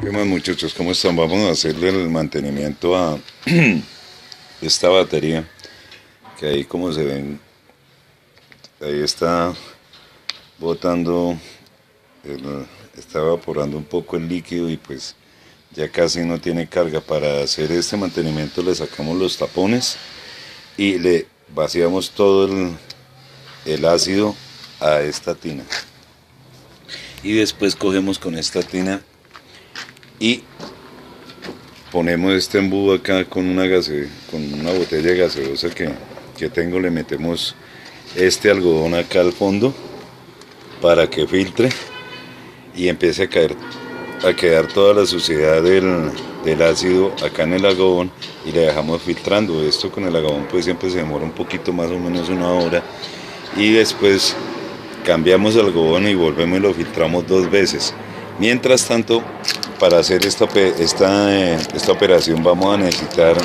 ¿Qué más, muchachos? ¿Cómo están? Vamos a hacerle el mantenimiento a esta batería, que ahí como se ven, ahí está botando, está evaporando un poco el líquido y pues ya casi no tiene carga. Para hacer este mantenimiento le sacamos los tapones y le vaciamos todo el ácido a esta tina. Y después cogemos con esta tina y ponemos este embudo acá con una botella de gaseosa que tengo. Le metemos este algodón acá al fondo para que filtre y empiece a quedar toda la suciedad del ácido acá en el algodón, y le dejamos filtrando. Esto con el algodón pues siempre se demora un poquito, más o menos una hora, y después cambiamos el algodón y volvemos y lo filtramos 2 veces. Mientras tanto, para hacer esta operación vamos a necesitar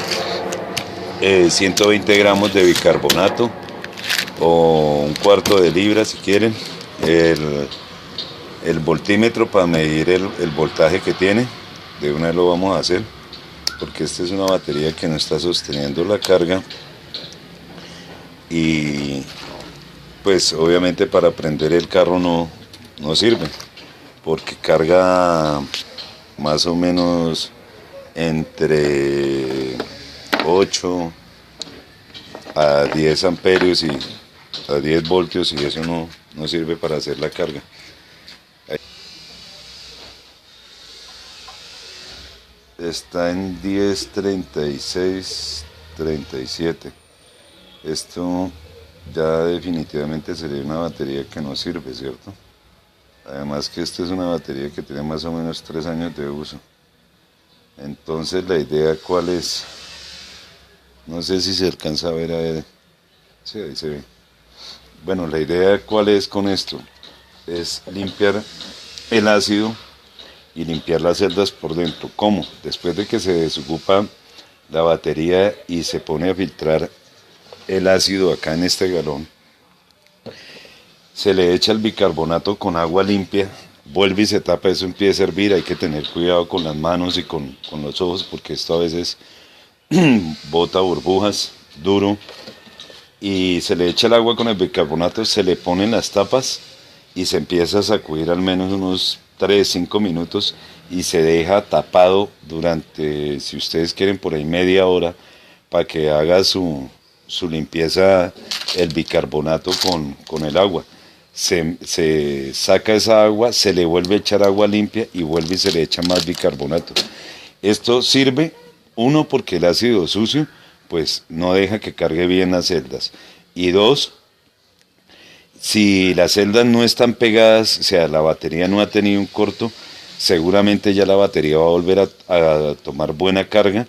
120 gramos de bicarbonato o un cuarto de libra si quieren, el voltímetro para medir el voltaje que tiene. De una vez lo vamos a hacer porque esta es una batería que no está sosteniendo la carga, y pues obviamente para prender el carro no sirve, porque carga más o menos entre 8 a 10 amperios y a 10 voltios, y eso no sirve para hacer la carga. Está en 10, 36, 37. Esto ya definitivamente sería una batería que no sirve, ¿cierto? Además que esta es una batería que tiene más o menos 3 años de uso. Entonces la idea cuál es, no sé si se alcanza a ver, sí, ahí se ve. Bueno, la idea cuál es con esto, es limpiar el ácido y limpiar las celdas por dentro. ¿Cómo? Después de que se desocupa la batería y se pone a filtrar el ácido acá en este galón, se le echa el bicarbonato con agua limpia, vuelve y se tapa, eso empieza a hervir. Hay que tener cuidado con las manos y con los ojos, porque esto a veces bota burbujas duro, y se le echa el agua con el bicarbonato, se le ponen las tapas y se empieza a sacudir al menos unos 3-5 minutos, y se deja tapado durante, si ustedes quieren, por ahí media hora, para que haga su limpieza el bicarbonato con el agua. Se saca esa agua, se le vuelve a echar agua limpia y vuelve y se le echa más bicarbonato. Esto sirve, uno, porque el ácido sucio pues no deja que cargue bien las celdas, y dos, si las celdas no están pegadas, o sea, la batería no ha tenido un corto, seguramente ya la batería va a volver a tomar buena carga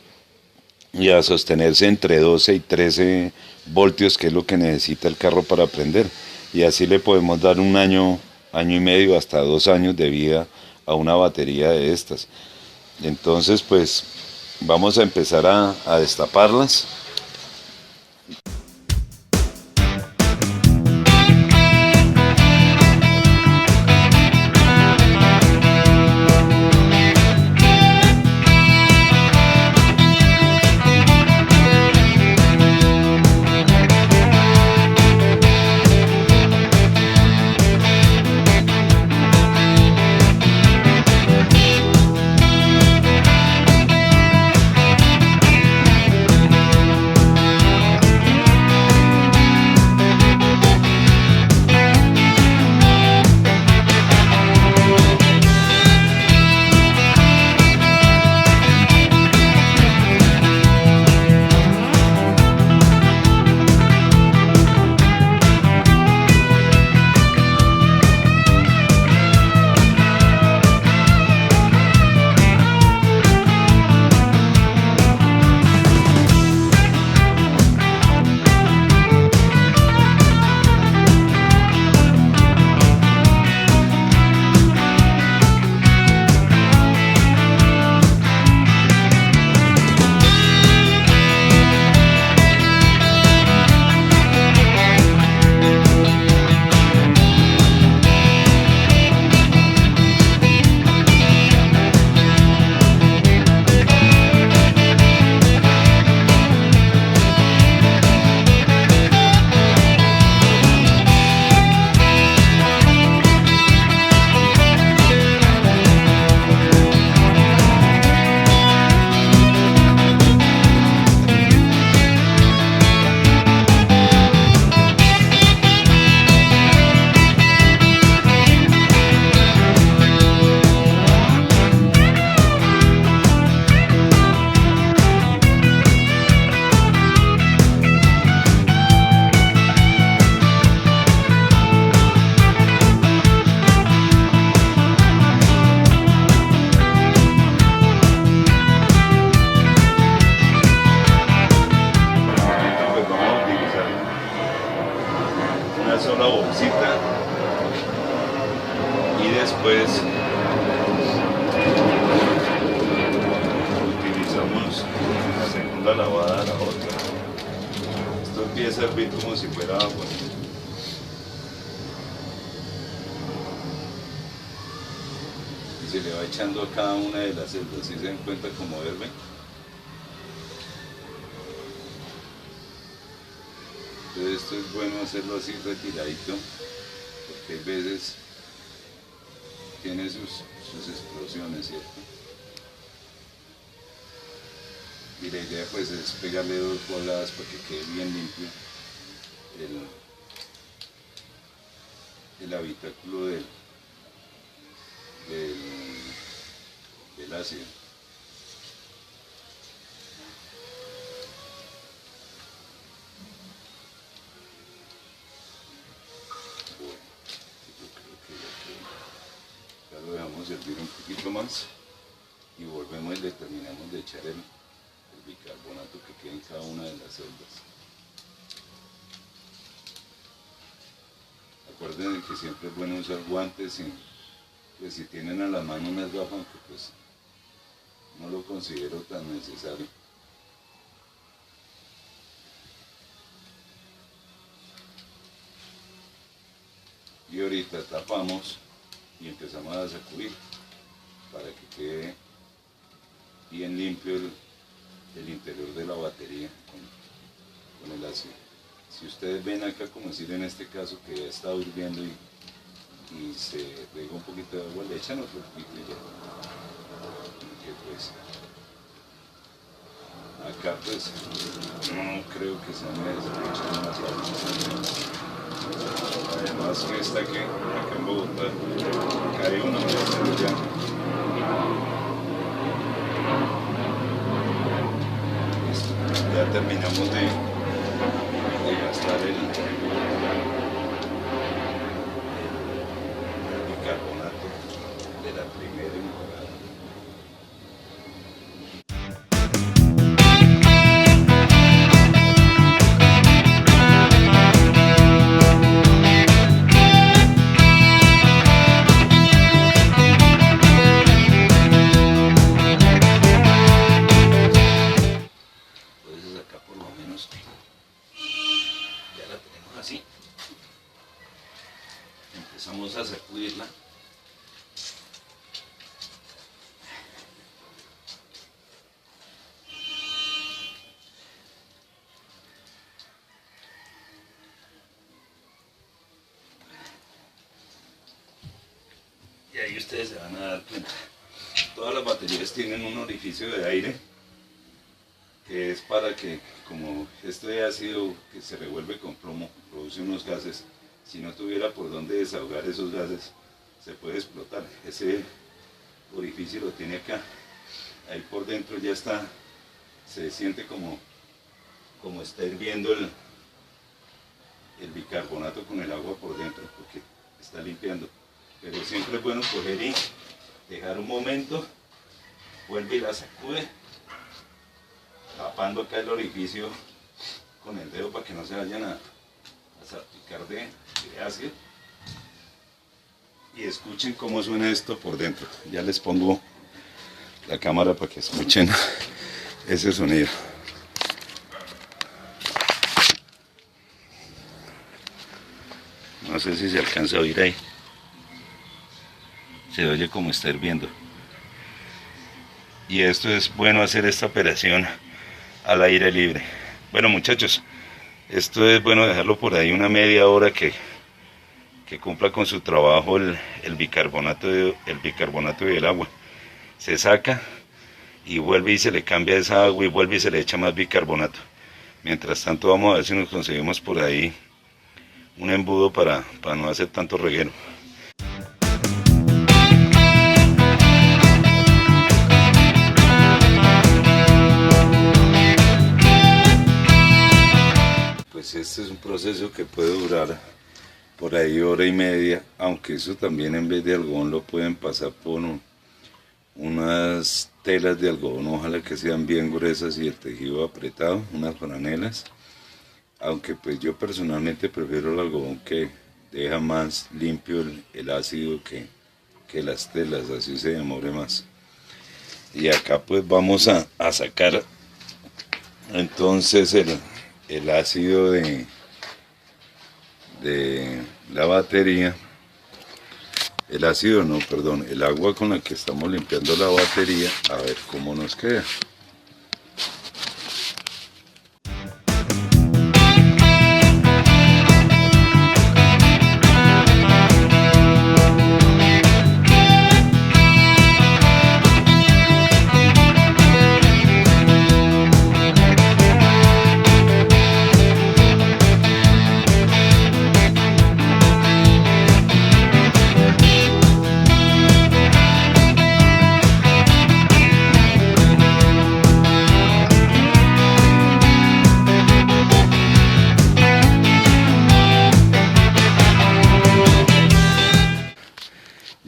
y a sostenerse entre 12 y 13 voltios, que es lo que necesita el carro para prender. Y así le podemos dar 1 año, año y medio, hasta 2 años de vida a una batería de estas. Entonces pues vamos a empezar a destaparlas. después utilizamos la segunda lavada a la otra. Esto empieza a hervir como si fuera agua. Y se le va echando a cada una de las celdas, ¿sí se dan cuenta cómo herve? Entonces esto es bueno hacerlo así retiradito, porque hay veces tiene sus explosiones, ¿cierto? Y la idea pues es pegarle 2 boladas para que quede bien limpio el habitáculo del ácido. Bueno, yo creo que ya lo dejamos servir un poquito más y volvemos y le terminamos de echar el bicarbonato que queda en cada una de las celdas. Acuérdense que siempre es bueno usar guantes, pues si tienen a la mano unas gafas, aunque pues no lo considero tan necesario. Y ahorita tapamos y empezamos a sacudir para que quede bien limpio el interior de la batería con el ácido. Si ustedes ven acá, como decir en este caso, que ya está hirviendo y se rega un poquito de agua, le echan otro poquito y ya. Porque pues acá pues no creo que sea necesario echar más agua. Además que está que acá en Bogotá cae una vez ya. Ya terminamos de gastar el bicarbonato de la primera enjuagada. Entonces acá por lo menos ya la tenemos así. Empezamos a sacudirla. Y ahí ustedes se van a dar cuenta. Todas las baterías tienen un orificio de aire que es para que, como este ácido que se revuelve con plomo, produce unos gases, si no tuviera por dónde desahogar esos gases, se puede explotar. Ese orificio lo tiene acá. Ahí por dentro ya está, se siente como está hirviendo el bicarbonato con el agua por dentro, porque está limpiando. Pero siempre es bueno coger y dejar un momento, vuelve y la sacude, tapando acá el orificio con el dedo para que no se vayan a salpicar de ácido. Y escuchen cómo suena esto por dentro. Ya les pongo la cámara para que escuchen ese sonido. No sé si se alcanza a oír ahí. Se oye como está hirviendo. Y esto es bueno hacer esta operación al aire libre. Bueno, muchachos, esto es bueno dejarlo por ahí una media hora que cumpla con su trabajo el bicarbonato y el agua. Se saca y vuelve y se le cambia esa agua y vuelve y se le echa más bicarbonato. Mientras tanto vamos a ver si nos conseguimos por ahí un embudo para no hacer tanto reguero. Pues este es un proceso que puede durar por ahí hora y media, aunque eso también en vez de algodón lo pueden pasar por unas telas de algodón, ojalá que sean bien gruesas y el tejido apretado, unas franelas, aunque pues yo personalmente prefiero el algodón que deja más limpio el ácido que que las telas, así se demore más. Y acá pues vamos a sacar entonces el ácido de la batería, el ácido no, perdón, el agua con la que estamos limpiando la batería, a ver cómo nos queda.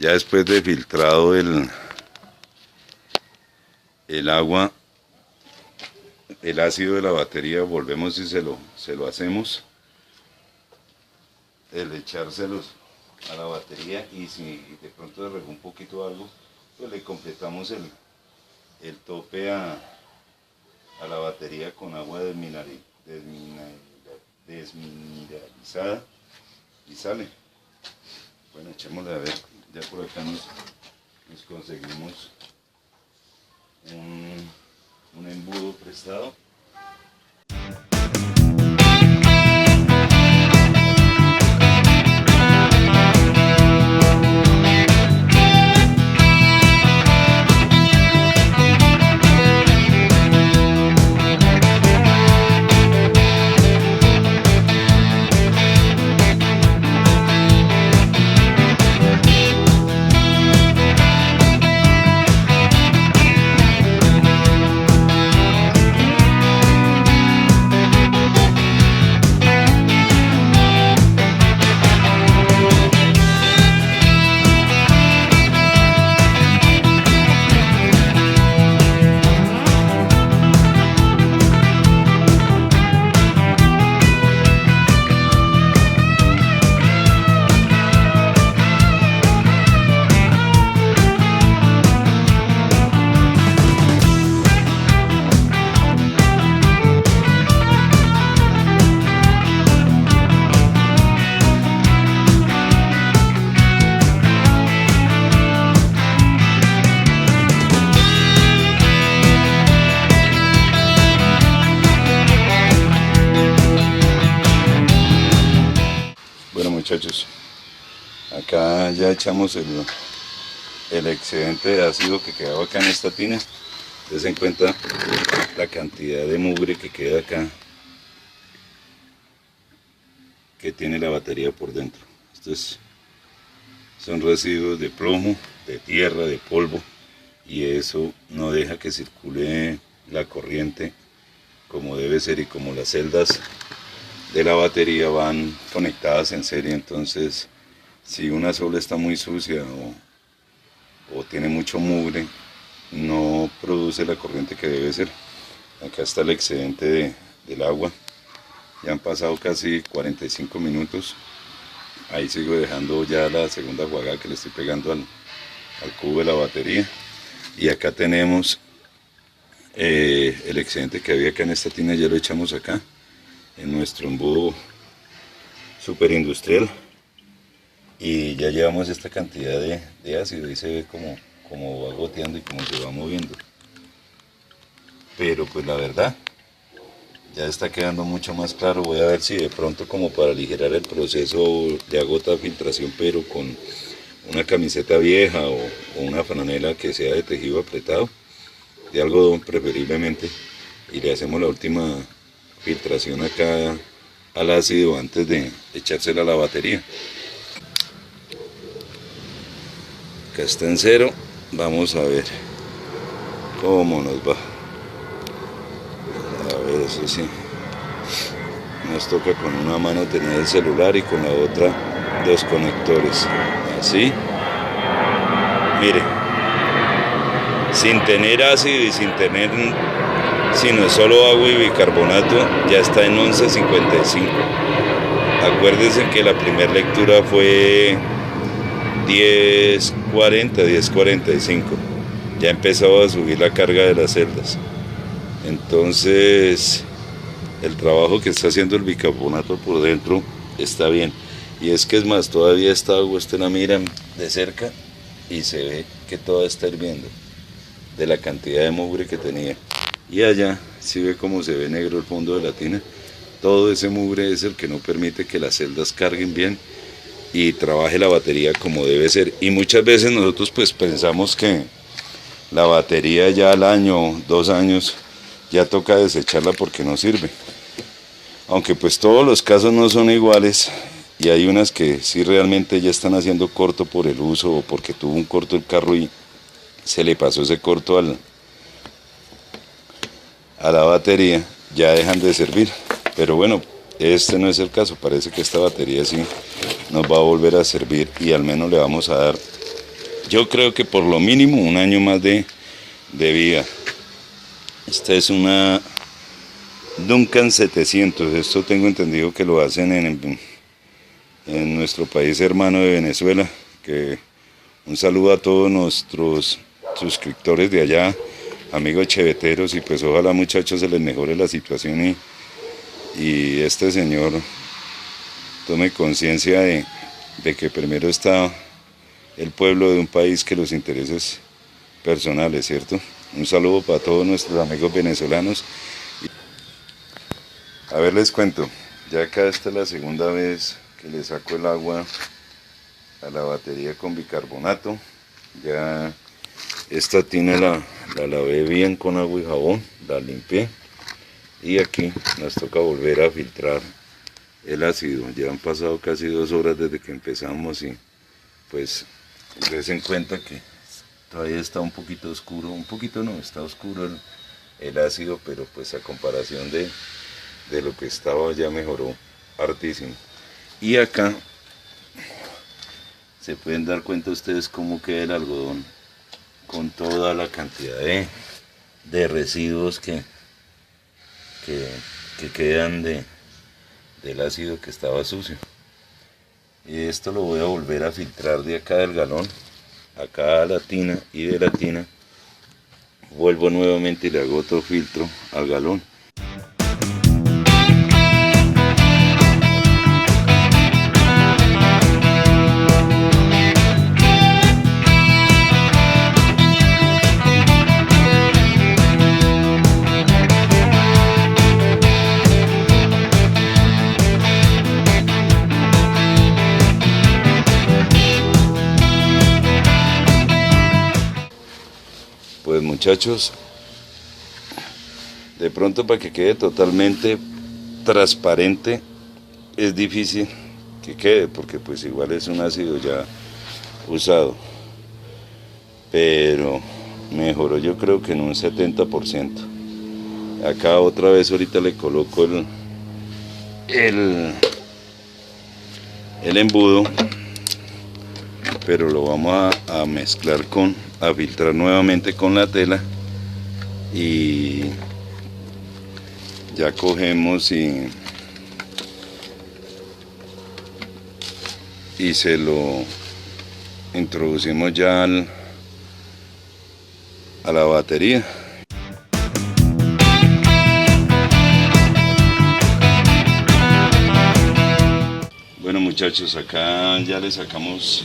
Ya después de filtrado el agua, el ácido de la batería, volvemos y se lo hacemos, el echárselos a la batería, y si de pronto le regó un poquito algo, pues le completamos el tope a la batería con agua desmineralizada y sale. Bueno, echémosle a ver. Ya por acá nos conseguimos un embudo prestado. Muchachos, acá ya echamos el excedente de ácido que quedaba acá en esta tina. Dense en cuenta la cantidad de mugre que queda acá, que tiene la batería por dentro. Estos son residuos de plomo, de tierra, de polvo, y eso no deja que circule la corriente como debe ser, y como las celdas de la batería van conectadas en serie, entonces si una sola está muy sucia o tiene mucho mugre, no produce la corriente que debe ser. Acá está el excedente del agua. Ya han pasado casi 45 minutos. Ahí sigo dejando ya la segunda jugada que le estoy pegando al cubo de la batería. Y acá tenemos el excedente que había acá en esta tina, ya lo echamos acá en nuestro embudo super industrial, y ya llevamos esta cantidad de ácido. Y se ve como va goteando y como se va moviendo, pero pues la verdad ya está quedando mucho más claro. Voy a ver si de pronto, como para aligerar el proceso, le hago otra filtración, pero con una camiseta vieja o una franela que sea de tejido apretado, de algodón preferiblemente, y le hacemos la última filtración acá al ácido antes de echársela a la batería. Acá está en cero. Vamos a ver cómo nos va. A ver, eso sí, nos toca con una mano tener el celular y con la otra dos conectores, así. Mire, sin tener ácido y sin tener sino solo agua y bicarbonato, ya está en 11.55. Acuérdense que la primera lectura fue 10:40, 10:45. Ya empezaba a subir la carga de las celdas. Entonces, el trabajo que está haciendo el bicarbonato por dentro está bien. Y es que es más, todavía esta agua usted la mira de cerca y se ve que toda está hirviendo de la cantidad de mugre que tenía. Y allá, si ve cómo se ve negro el fondo de la tina, todo ese mugre es el que no permite que las celdas carguen bien y trabaje la batería como debe ser. Y muchas veces nosotros pues pensamos que la batería ya al año, 2 años, ya toca desecharla porque no sirve. Aunque pues todos los casos no son iguales y hay unas que sí realmente ya están haciendo corto por el uso o porque tuvo un corto el carro y se le pasó ese corto a la batería, ya dejan de servir. Pero bueno, este no es el caso, parece que esta batería sí nos va a volver a servir y al menos le vamos a dar, yo creo que por lo mínimo 1 año más de vida. Esta es una Duncan 700, esto tengo entendido que lo hacen en nuestro país hermano de Venezuela, que un saludo a todos nuestros suscriptores de allá, amigos cheveteros, y pues ojalá muchachos se les mejore la situación y este señor tome conciencia de que primero está el pueblo de un país que los intereses personales, ¿cierto? Un saludo para todos nuestros amigos venezolanos. A ver, les cuento, ya acá esta es la segunda vez que le saco el agua a la batería con bicarbonato. Ya esta tina la lavé bien con agua y jabón, la limpié. Y aquí nos toca volver a filtrar el ácido. Ya han pasado casi 2 horas desde que empezamos y pues des en cuenta que todavía está un poquito oscuro, un poquito no, está oscuro el ácido, pero pues a comparación de lo que estaba ya mejoró hartísimo. Y acá se pueden dar cuenta ustedes cómo queda el algodón con toda la cantidad de residuos que quedan del ácido que estaba sucio. Y esto lo voy a volver a filtrar de acá del galón, acá a la tina, y de la tina vuelvo nuevamente y le hago otro filtro al galón. Pues muchachos, de pronto para que quede totalmente transparente es difícil que quede porque pues igual es un ácido ya usado, pero mejoró yo creo que en un 70%. Acá otra vez ahorita le coloco el embudo, pero lo vamos a mezclar a filtrar nuevamente con la tela y ya cogemos y se lo introducimos ya a la batería. Bueno muchachos, acá ya le sacamos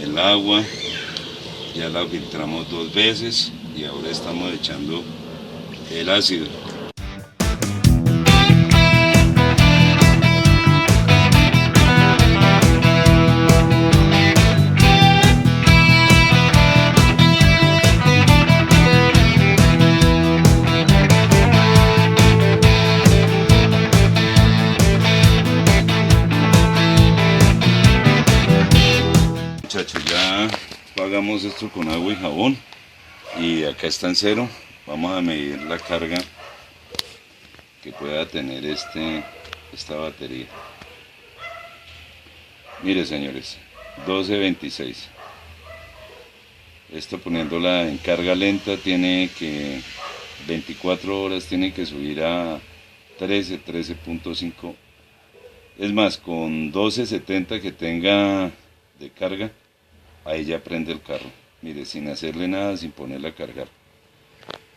el agua, ya la filtramos 2 veces y ahora estamos echando el ácido. Muchachos, ya pagamos esto con agua y jabón y acá está en 0. Vamos a medir la carga que pueda tener esta batería. Mire señores, 12:26. Esto poniéndola en carga lenta tiene que 24 horas tiene que subir a 13.5. Es más, con 12:70 que tenga de carga ahí ya prende el carro. Mire, sin hacerle nada, sin ponerla a cargar.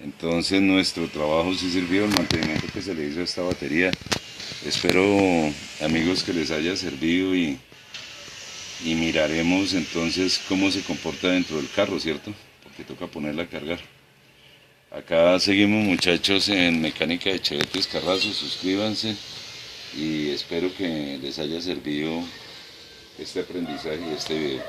Entonces nuestro trabajo sí sirvió, el mantenimiento que se le hizo a esta batería. Espero, amigos, que les haya servido y miraremos entonces cómo se comporta dentro del carro, ¿cierto? Porque toca ponerla a cargar. Acá seguimos, muchachos, en Mecánica de Chevetes Carrazos. Suscríbanse y espero que les haya servido este aprendizaje y este video.